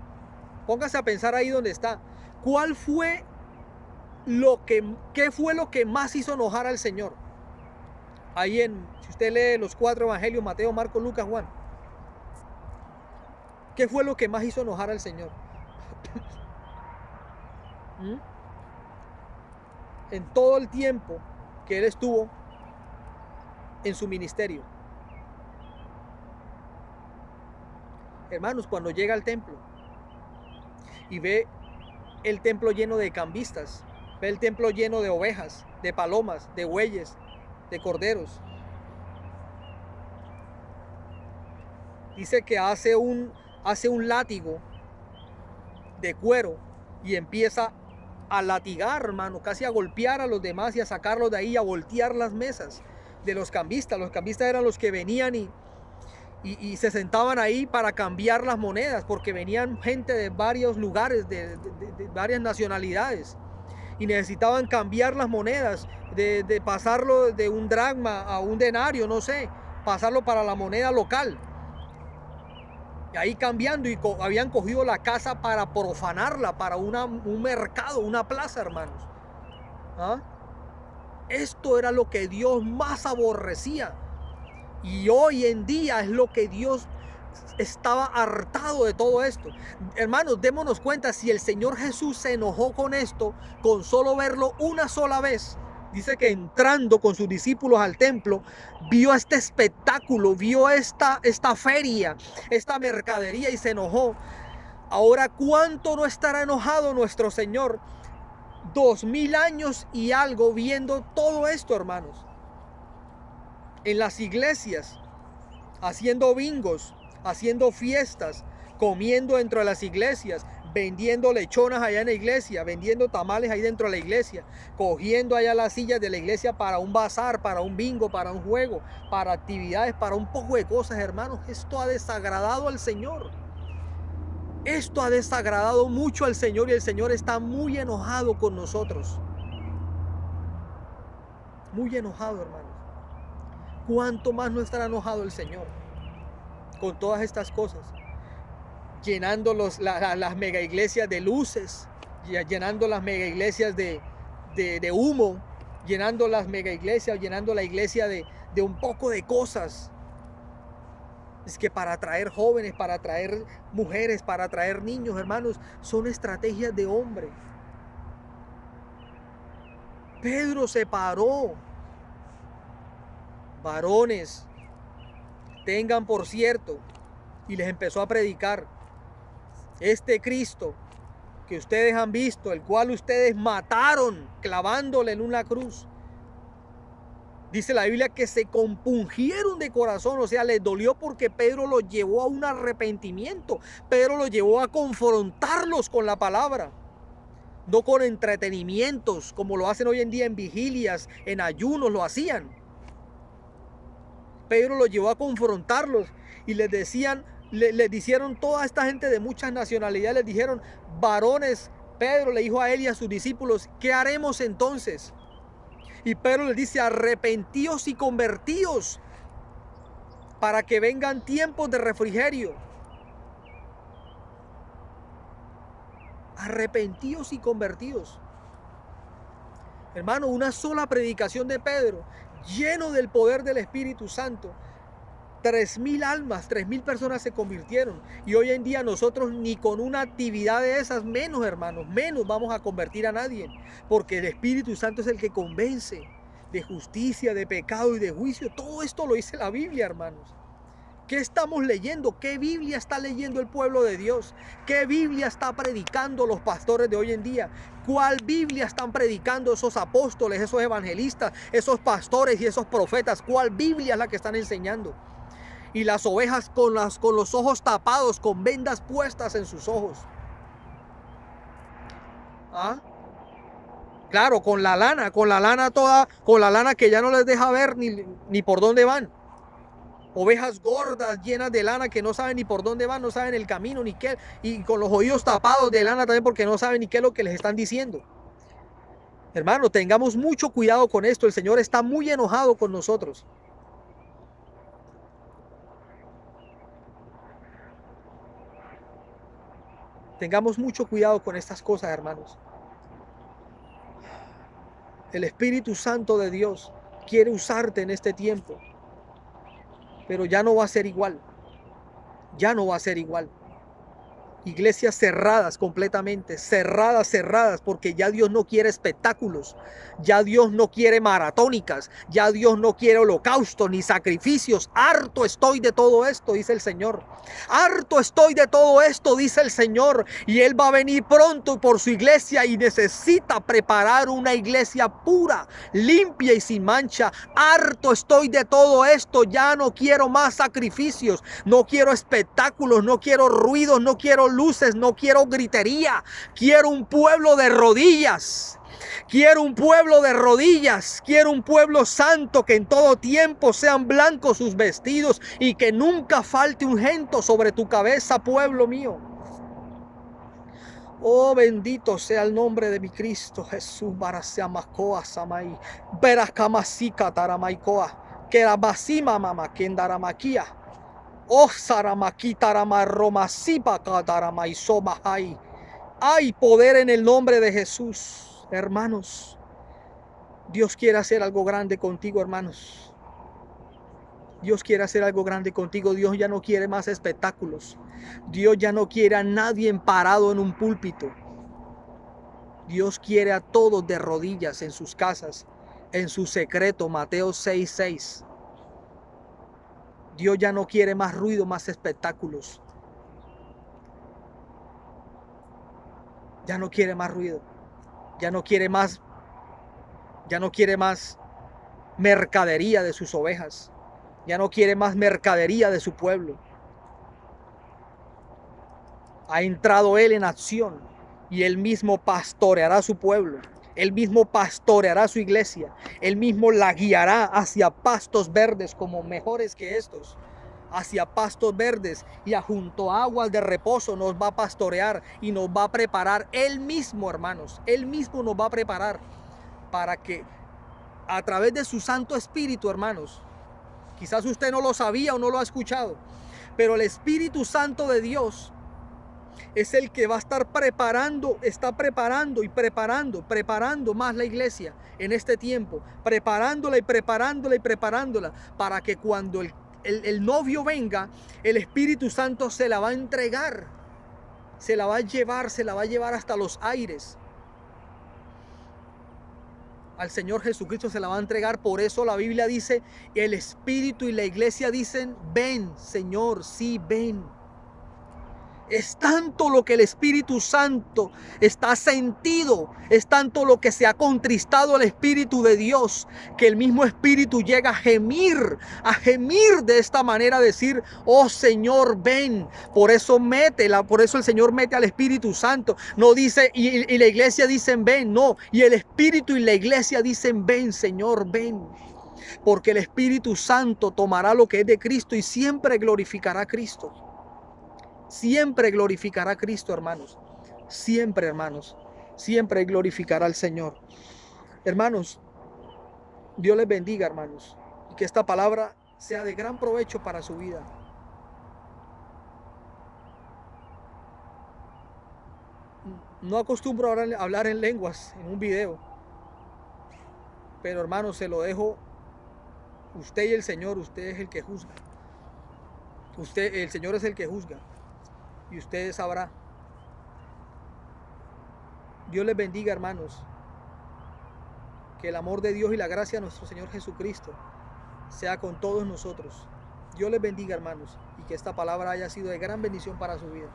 Póngase a pensar ahí donde está. ¿Cuál fue qué fue lo que más hizo enojar al Señor? Ahí si usted lee los 4 evangelios, Mateo, Marcos, Lucas, Juan. ¿Qué fue lo que más hizo enojar al Señor? En todo el tiempo que Él estuvo en su ministerio. Hermanos, cuando llega al templo y ve el templo lleno de cambistas, ve el templo lleno de ovejas, de palomas, de bueyes, de corderos, dice que hace un látigo de cuero y empieza a latigar, hermano, casi a golpear a los demás y a sacarlos de ahí, a voltear las mesas de los cambistas. Los cambistas eran los que venían y se sentaban ahí para cambiar las monedas, porque venían gente de varios lugares, de varias nacionalidades, y necesitaban cambiar las monedas, de pasarlo de un dracma a un denario, no sé, pasarlo para la moneda local. Y ahí cambiando, y habían cogido la casa para profanarla, para un mercado, una plaza, hermanos. ¿Ah? Esto era lo que Dios más aborrecía. Y hoy en día es lo que Dios estaba hartado de todo esto. Hermanos, démonos cuenta, si el Señor Jesús se enojó con esto, con solo verlo una sola vez, dice que entrando con sus discípulos al templo, vio este espectáculo, vio esta feria, esta mercadería y se enojó. Ahora, ¿cuánto no estará enojado nuestro Señor? 2000 años y algo viendo todo esto, hermanos. En las iglesias, haciendo bingos, haciendo fiestas, comiendo dentro de las iglesias, vendiendo lechonas allá en la iglesia, vendiendo tamales ahí dentro de la iglesia, cogiendo allá las sillas de la iglesia para un bazar, para un bingo, para un juego, para actividades, para un poco de cosas, hermanos. Esto ha desagradado al Señor. Esto ha desagradado mucho al Señor y el Señor está muy enojado con nosotros. muy enojado, hermanos. ¿Cuánto más no estará enojado el Señor con todas estas cosas? Llenando las mega iglesias de luces, llenando las mega iglesias de humo, llenando las mega iglesias, llenando la iglesia de un poco de cosas. Es que para atraer jóvenes, para atraer mujeres, para atraer niños, hermanos, son estrategias de hombre. Pedro se paró. Varones, tengan por cierto, y les empezó a predicar, este Cristo que ustedes han visto, el cual ustedes mataron clavándole en una cruz. Dice la Biblia que se compungieron de corazón, o sea, les dolió porque Pedro los llevó a un arrepentimiento. Pedro los llevó a confrontarlos con la palabra, no con entretenimientos como lo hacen hoy en día en vigilias, en ayunos lo hacían. Pedro los llevó a confrontarlos y les decían, les dijeron toda esta gente de muchas nacionalidades, les dijeron, varones, Pedro le dijo a él y a sus discípulos, ¿qué haremos entonces? Y Pedro les dice, arrepentíos y convertíos para que vengan tiempos de refrigerio. Arrepentíos y convertíos. Hermano, una sola predicación de Pedro, lleno del poder del Espíritu Santo. 3,000 almas, 3,000 personas se convirtieron. Y hoy en día nosotros ni con una actividad de esas, menos hermanos, menos vamos a convertir a nadie. Porque el Espíritu Santo es el que convence de justicia, de pecado y de juicio. Todo esto lo dice la Biblia, hermanos. ¿Qué estamos leyendo? ¿Qué Biblia está leyendo el pueblo de Dios? ¿Qué Biblia está predicando los pastores de hoy en día? ¿Cuál Biblia están predicando esos apóstoles, esos evangelistas, esos pastores y esos profetas? ¿Cuál Biblia es la que están enseñando? Y las ovejas con los ojos tapados, con vendas puestas en sus ojos. ¿Ah? Claro, con la lana toda, con la lana que ya no les deja ver ni por dónde van. Ovejas gordas, llenas de lana, que no saben ni por dónde van, no saben el camino, ni qué, y con los oídos tapados de lana también porque no saben ni qué es lo que les están diciendo. Hermano, tengamos mucho cuidado con esto. El Señor está muy enojado con nosotros. Tengamos mucho cuidado con estas cosas, hermanos. El Espíritu Santo de Dios quiere usarte en este tiempo, pero ya no va a ser igual. Ya no va a ser igual. Iglesias cerradas completamente, cerradas, porque ya Dios no quiere espectáculos, ya Dios no quiere maratónicas, ya Dios no quiere holocaustos ni sacrificios. Harto estoy de todo esto, dice el Señor. Harto estoy de todo esto, dice el Señor. Y Él va a venir pronto por su iglesia y necesita preparar una iglesia pura, limpia y sin mancha. Harto estoy de todo esto, ya no quiero más sacrificios, no quiero espectáculos, no quiero ruidos, no quiero luces, no quiero gritería. Quiero un pueblo de rodillas. Quiero un pueblo de rodillas. Quiero un pueblo santo, que en todo tiempo sean blancos sus vestidos y que nunca falte ungüento sobre tu cabeza, pueblo mío. Oh, bendito sea el nombre de mi Cristo Jesús. Barasiamacoa samai. Verascamasika taramaikoa. Kerabasima mama kendaramaquia. Oh, hay poder en el nombre de Jesús, hermanos. Dios quiere hacer algo grande contigo, hermanos. Dios quiere hacer algo grande contigo. Dios ya no quiere más espectáculos. Dios ya no quiere a nadie parado en un púlpito. Dios quiere a todos de rodillas en sus casas, en su secreto. Mateo 6:6. Dios ya no quiere más ruido, más espectáculos. Ya no quiere más ruido. Ya no quiere más mercadería de sus ovejas. Ya no quiere más mercadería de su pueblo. Ha entrado Él en acción y Él mismo pastoreará su pueblo. Él mismo pastoreará su iglesia. Él mismo la guiará hacia pastos verdes, como mejores que estos. Hacia pastos verdes y junto a aguas de reposo nos va a pastorear y nos va a preparar. Él mismo, hermanos, Él mismo nos va a preparar para que a través de su Santo Espíritu, hermanos. Quizás usted no lo sabía o no lo ha escuchado, pero el Espíritu Santo de Dios es el que va a estar preparando, está preparando y preparando más la iglesia en este tiempo, preparándola y preparándola y preparándola para que cuando el novio venga, el Espíritu Santo se la va a entregar, se la va a llevar hasta los aires. Al Señor Jesucristo se la va a entregar. Por eso la Biblia dice, el Espíritu y la iglesia dicen, ven, Señor, sí, ven. Es tanto lo que el Espíritu Santo está sentido, es tanto lo que se ha contristado al Espíritu de Dios, que el mismo Espíritu llega a gemir de esta manera, decir, oh Señor, ven. Por eso el Señor mete al Espíritu Santo. No dice, y la iglesia dicen, ven, no. Y el Espíritu y la iglesia dicen, ven, Señor, ven. Porque el Espíritu Santo tomará lo que es de Cristo y siempre glorificará a Cristo. Siempre glorificará a Cristo, hermanos. Siempre, hermanos. Siempre glorificará al Señor. Hermanos, Dios les bendiga, hermanos. Y que esta palabra sea de gran provecho para su vida. No acostumbro a hablar en lenguas en un video. Pero, hermanos, se lo dejo. Usted y el Señor, usted es el que juzga. El Señor es el que juzga. Y usted sabrá. Dios les bendiga, hermanos. Que el amor de Dios y la gracia de nuestro Señor Jesucristo sea con todos nosotros. Dios les bendiga, hermanos, y que esta palabra haya sido de gran bendición para su vida.